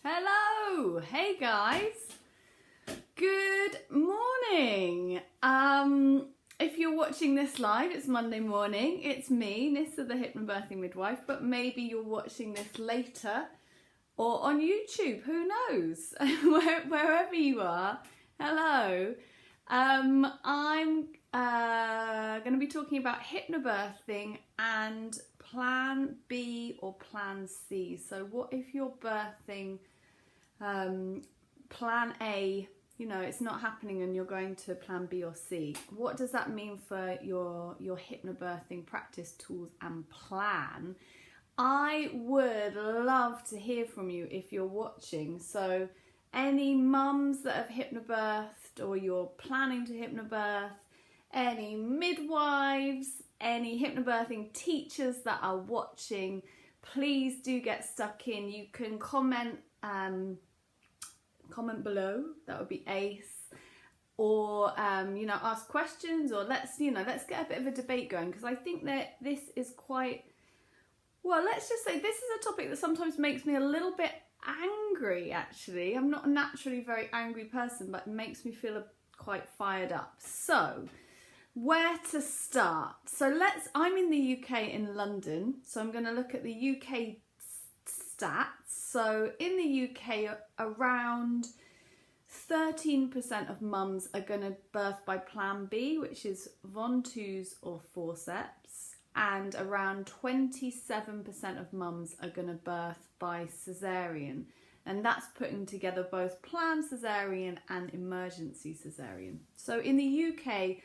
Hello, hey guys, good morning. If you're watching this live, it's Monday morning. It's me, Nissa the Hypnobirthing Midwife, but maybe you're watching this later or on YouTube, who knows? Wherever you are, hello. I'm going to be talking about hypnobirthing and plan B or plan C. So what if you're birthing plan A, it's not happening and you're going to plan B or C? What does that mean for your hypnobirthing practice, tools and plan? I would love to hear from you if you're watching. So any mums that have hypnobirthed or you're planning to hypnobirth, any midwives, any hypnobirthing teachers that are watching, please do get stuck in. You can comment below, that would be ace, or ask questions, or let's get a bit of a debate going, because I think that this is quite, well, let's just say this is a topic that sometimes makes me a little bit angry. Actually, I'm not a naturally very angry person, but it makes me feel quite fired up. So where to start? So I'm in the UK, in London, so I'm going to look at the UK stats. So in the UK, around 13% of mums are going to birth by plan B, which is Ventouse or forceps, and around 27% of mums are going to birth by caesarean, and that's putting together both planned caesarean and emergency caesarean. So in the UK,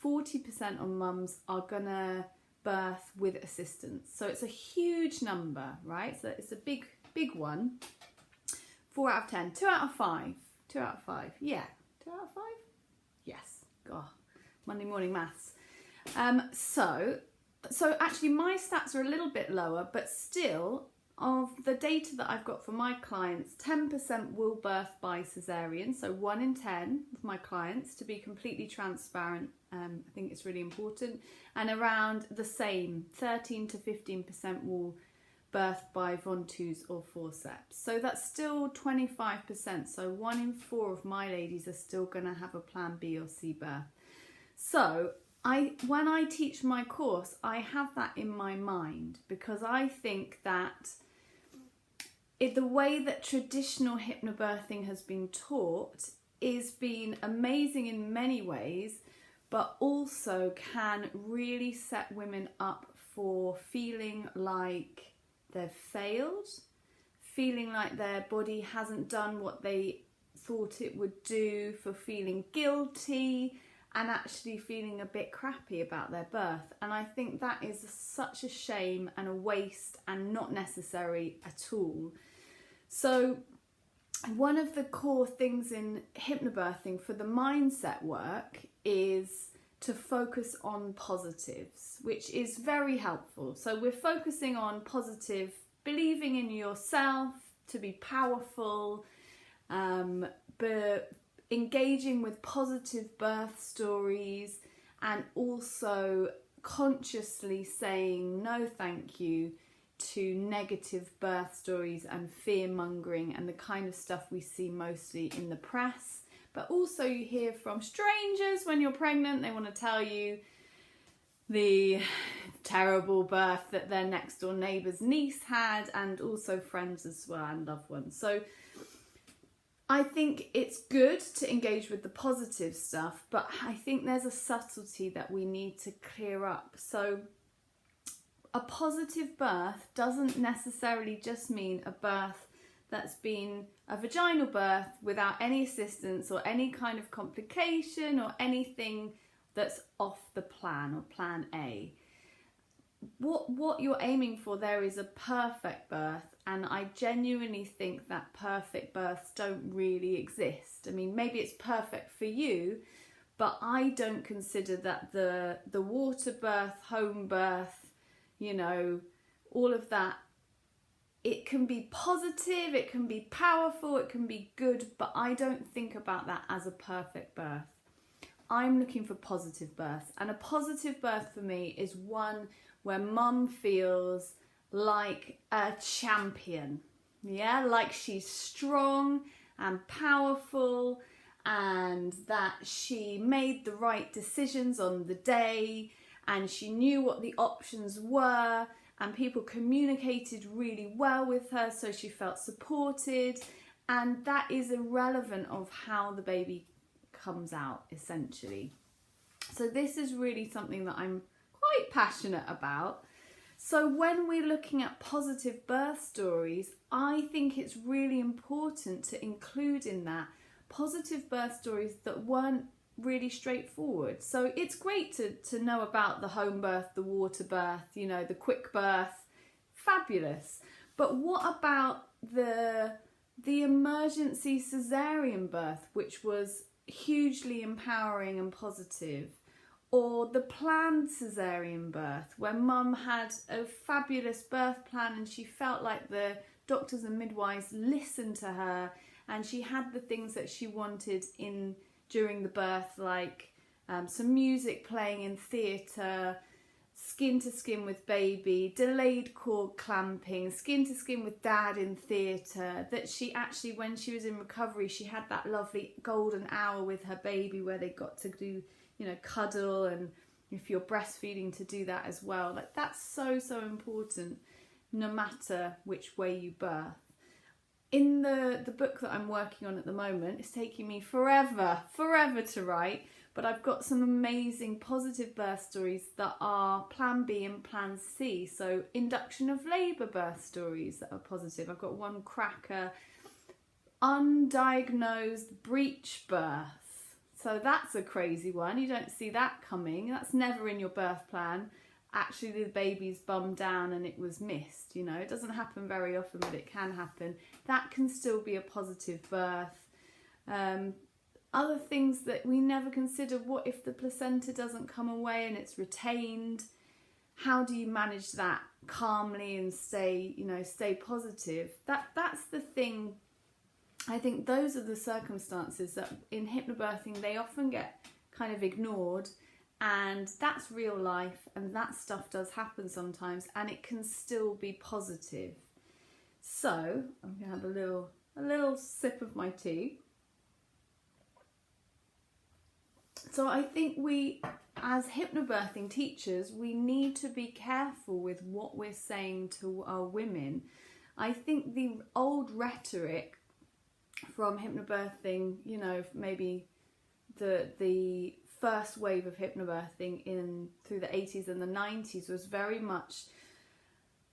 40% of mums are going to birth with assistance. So it's a huge number, right? So it's a big one. 4 out of 10, 2 out of 5. 2 out of 5, yeah. 2 out of 5? Yes. God, Monday morning maths. So actually my stats are a little bit lower, but still, of the data that I've got for my clients, 10% will birth by caesarean. So 1 in 10 of my clients, to be completely transparent, I think it's really important. And around the same, 13 to 15% will birth by Ventouse or forceps. So that's still 25%. So 1 in 4 of my ladies are still going to have a plan B or C birth. So when I teach my course, I have that in my mind, because I think that the way that traditional hypnobirthing has been taught is been amazing in many ways, but also can really set women up for feeling like they've failed, feeling like their body hasn't done what they thought it would do, for feeling guilty and actually feeling a bit crappy about their birth. And I think that is such a shame and a waste and not necessary at all. So one of the core things in hypnobirthing for the mindset work is to focus on positives, which is very helpful. So we're focusing on positive, believing in yourself to be powerful, but engaging with positive birth stories, and also consciously saying no thank you to negative birth stories and fear mongering and the kind of stuff we see mostly in the press. But also you hear from strangers when you're pregnant, they want to tell you the terrible birth that their next door neighbour's niece had, and also friends as well and loved ones. So I think it's good to engage with the positive stuff, but I think there's a subtlety that we need to clear up. So a positive birth doesn't necessarily just mean a birth that's been a vaginal birth without any assistance or any kind of complication or anything that's off the plan or plan A. What you're aiming for there is a perfect birth, and I genuinely think that perfect births don't really exist. I mean, maybe it's perfect for you, but I don't consider that the water birth, home birth, all of that, it can be positive, it can be powerful, it can be good, but I don't think about that as a perfect birth. I'm looking for positive births, and a positive birth for me is one where mum feels like a champion, Yeah, like she's strong and powerful, and that she made the right decisions on the day, and she knew what the options were, and people communicated really well with her, so she felt supported. And that is irrelevant of how the baby comes out, essentially. So this is really something that I'm quite passionate about. So when we're looking at positive birth stories, I think it's really important to include in that positive birth stories that weren't really straightforward. So it's great to know about the home birth, the water birth, you know, the quick birth, fabulous. But what about the emergency cesarean birth, which was hugely empowering and positive? Or the planned cesarean birth, where mum had a fabulous birth plan and she felt like the doctors and midwives listened to her, and she had the things that she wanted in during the birth, like some music playing in theatre, skin to skin with baby, delayed cord clamping, skin to skin with dad in theatre, that she actually, when she was in recovery, she had that lovely golden hour with her baby where they got to do, you know, cuddle, and if you're breastfeeding, to do that as well. Like, that's so important, no matter which way you birth. In the book that I'm working on at the moment, it's taking me forever to write, but I've got some amazing positive birth stories that are plan B and plan C. So induction of labour birth stories that are positive. I've got one cracker, undiagnosed breech birth. So that's a crazy one. You don't see that coming. That's never in your birth plan. Actually, the baby's bummed down and it was missed. You know, it doesn't happen very often, but it can happen. That can still be a positive birth. Other things that we never consider: what if the placenta doesn't come away and it's retained? How do you manage that calmly and stay positive? That's the thing. I think those are the circumstances that in hypnobirthing they often get kind of ignored, and that's real life, and that stuff does happen sometimes, and it can still be positive. So I'm gonna have a little sip of my tea. So I think we, as hypnobirthing teachers, we need to be careful with what we're saying to our women. I think the old rhetoric from hypnobirthing, you know, maybe the first wave of hypnobirthing through the 80s and the 90s was very much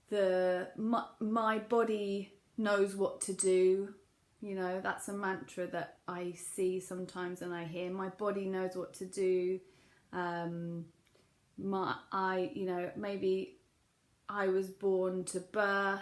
my body knows what to do. You know, that's a mantra that I see sometimes and I hear. My body knows what to do. Maybe I was born to birth.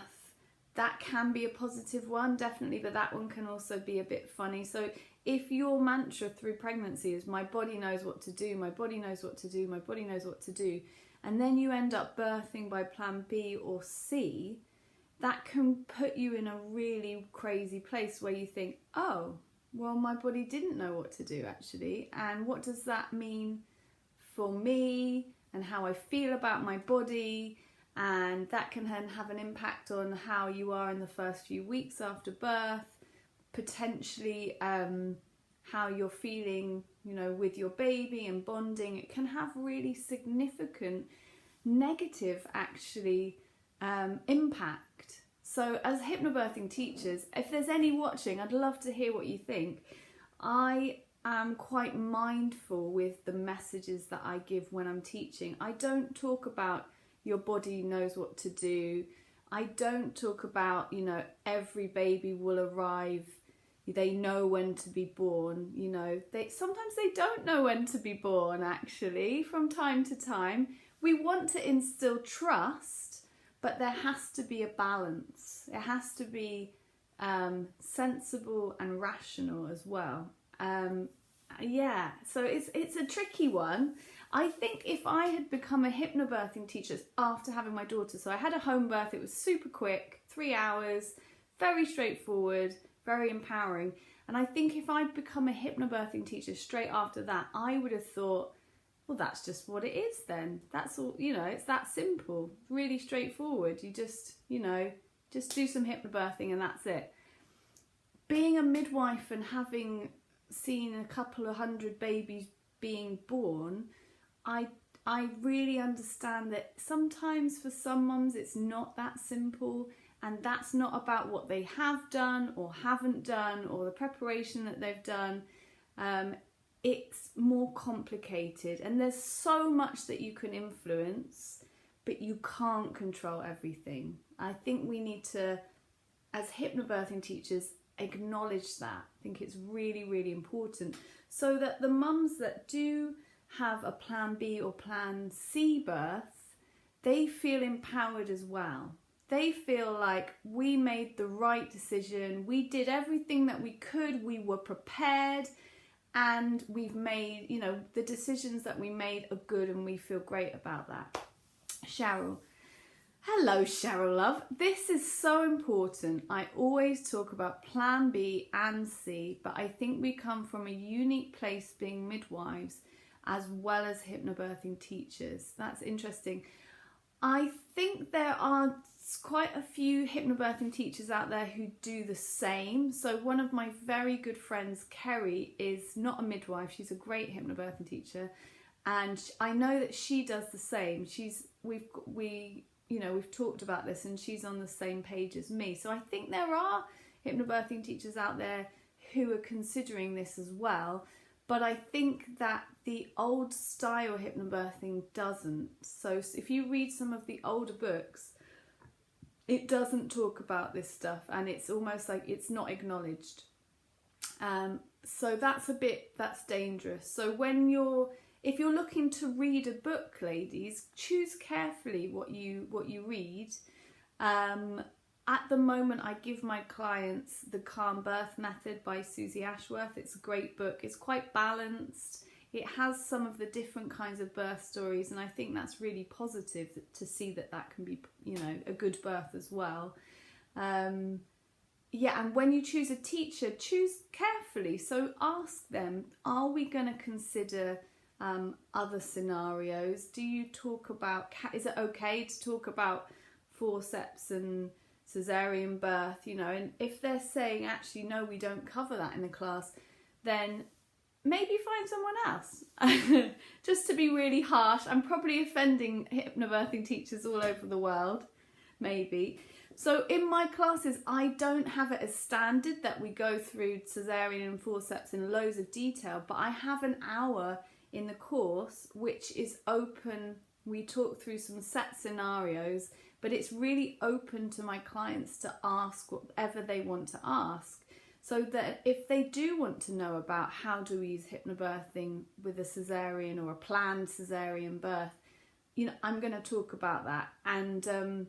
That can be a positive one, definitely, but that one can also be a bit funny. So if your mantra through pregnancy is my body knows what to do, my body knows what to do, my body knows what to do, and then you end up birthing by plan B or C, that can put you in a really crazy place where you think, oh, well, my body didn't know what to do actually, and what does that mean for me and how I feel about my body? And that can then have an impact on how you are in the first few weeks after birth, potentially how you're feeling, you know, with your baby and bonding. It can have really significant negative actually impact. So as hypnobirthing teachers, if there's any watching, I'd love to hear what you think. I am quite mindful with the messages that I give when I'm teaching. I don't talk about your body knows what to do. I don't talk about, you know, every baby will arrive, they know when to be born. You know, sometimes they don't know when to be born actually, from time to time. We want to instill trust, but there has to be a balance. It has to be sensible and rational as well. So it's a tricky one. I think if I had become a hypnobirthing teacher after having my daughter, so I had a home birth, it was super quick, 3 hours, very straightforward, very empowering. And I think if I'd become a hypnobirthing teacher straight after that, I would have thought, well, that's just what it is then. That's all, you know, it's that simple, really straightforward. You just, you know, Just do some hypnobirthing and that's it. Being a midwife and having seen a couple of hundred babies being born, I really understand that sometimes for some mums it's not that simple, and that's not about what they have done or haven't done or the preparation that they've done. It's more complicated, and there's so much that you can influence, but you can't control everything. I think we need to, as hypnobirthing teachers, acknowledge that. I think it's really, really important, so that the mums that do have a plan B or plan C birth, they feel empowered as well. They feel like we made the right decision, we did everything that we could, we were prepared, and we've made, you know, the decisions that we made are good and we feel great about that. Cheryl. Hello, Cheryl love. This is so important. I always talk about plan B and C, but I think we come from a unique place being midwives as well as hypnobirthing teachers. That's interesting. I think there are quite a few hypnobirthing teachers out there who do the same. So one of my very good friends, Kerry, is not a midwife. She's a great hypnobirthing teacher, and I know that she does the same. We've talked about this, and she's on the same page as me. So I think there are hypnobirthing teachers out there who are considering this as well. But I think that the old style hypnobirthing doesn't. So if you read some of the older books, it doesn't talk about this stuff, and it's almost like it's not acknowledged. So that's dangerous. So if you're looking to read a book, ladies, choose carefully what you read. At the moment, I give my clients The Calm Birth Method by Susie Ashworth. It's a great book. It's quite balanced. It has some of the different kinds of birth stories, and I think that's really positive to see that can be, you know, a good birth as well. And when you choose a teacher, choose carefully. So ask them, are we going to consider other scenarios? Do you talk about, is it okay to talk about forceps and cesarean birth, you know? And if they're saying, actually, no, we don't cover that in the class, then maybe find someone else. Just to be really harsh, I'm probably offending hypnobirthing teachers all over the world, maybe. So in my classes, I don't have it as standard that we go through cesarean and forceps in loads of detail, but I have an hour in the course which is open. We talk through some set scenarios, but it's really open to my clients to ask whatever they want to ask, so that if they do want to know about how do we use hypnobirthing with a cesarean or a planned cesarean birth, you know, I'm going to talk about that. And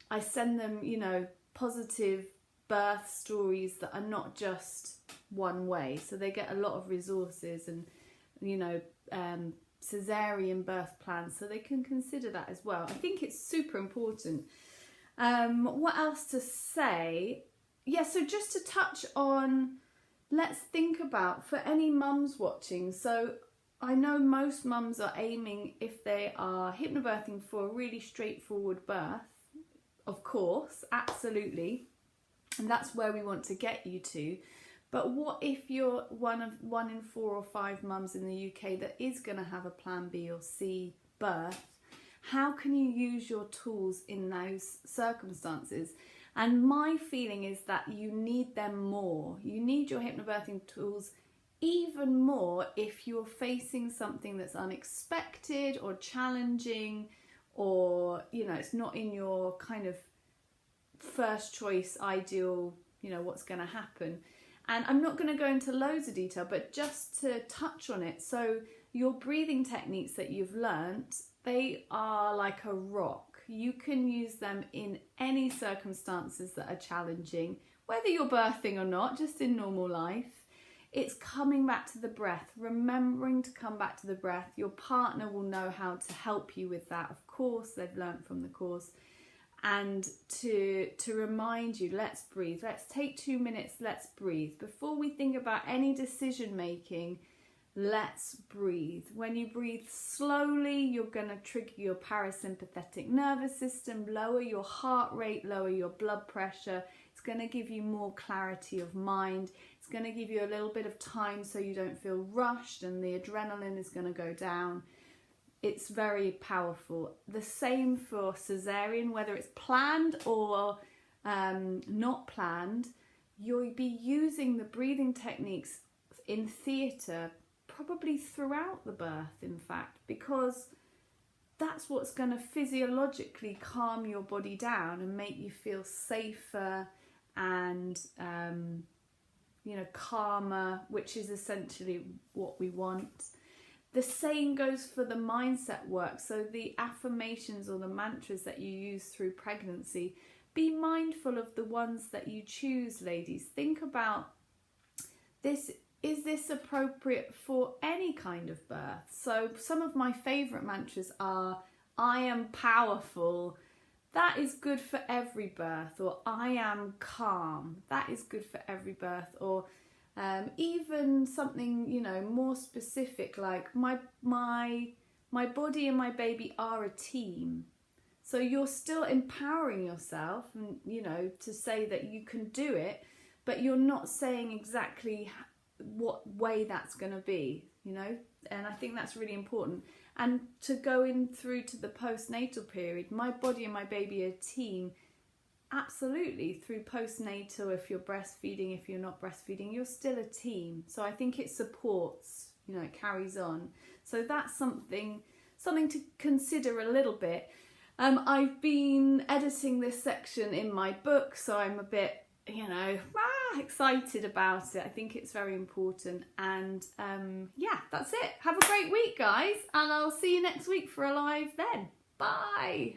I send them, you know, positive birth stories that are not just one way. So they get a lot of resources and, you know, cesarean birth plans, so they can consider that as well. I think it's super important. What else to say? Yeah, so just to touch on, let's think about, for any mums watching, so I know most mums are aiming, if they are hypnobirthing, for a really straightforward birth, of course, absolutely, and that's where we want to get you to. But what if you're one in 4 or 5 mums in the UK that is going to have a plan B or C birth? How can you use your tools in those circumstances? And my feeling is that you need them more. You need your hypnobirthing tools even more if you're facing something that's unexpected or challenging, or, you know, it's not in your kind of first choice ideal, you know, what's going to happen. And I'm not going to go into loads of detail, but just to touch on it. So your breathing techniques that you've learnt, they are like a rock. You can use them in any circumstances that are challenging, whether you're birthing or not, just in normal life. It's coming back to the breath, remembering to come back to the breath. Your partner will know how to help you with that. Of course, they've learnt from the course. And to remind you, let's breathe. Let's take 2 minutes, let's breathe. Before we think about any decision making, let's breathe. When you breathe slowly, you're going to trigger your parasympathetic nervous system, lower your heart rate, lower your blood pressure. It's going to give you more clarity of mind. It's going to give you a little bit of time so you don't feel rushed and the adrenaline is going to go down. It's very powerful. The same for cesarean, whether it's planned or not planned. You'll be using the breathing techniques in theatre probably throughout the birth, in fact, because that's what's going to physiologically calm your body down and make you feel safer and calmer, which is essentially what we want. The same goes for the mindset work. So the affirmations or the mantras that you use through pregnancy, be mindful of the ones that you choose, ladies. Think about this. Is this appropriate for any kind of birth? So some of my favourite mantras are, I am powerful. That is good for every birth. Or I am calm. That is good for every birth. Or even something, more specific, like my body and my baby are a team. So you're still empowering yourself, and to say that you can do it, but you're not saying exactly what way that's going to be, and I think that's really important. And to go in through to the postnatal period, my body and my baby are a team. Absolutely, through postnatal, if you're breastfeeding, if you're not breastfeeding, you're still a team. So I think it supports, it carries on. So that's something to consider a little bit. I've been editing this section in my book, so I'm a bit, excited about it. I think it's very important. And that's it. Have a great week, guys. And I'll see you next week for a live then. Bye.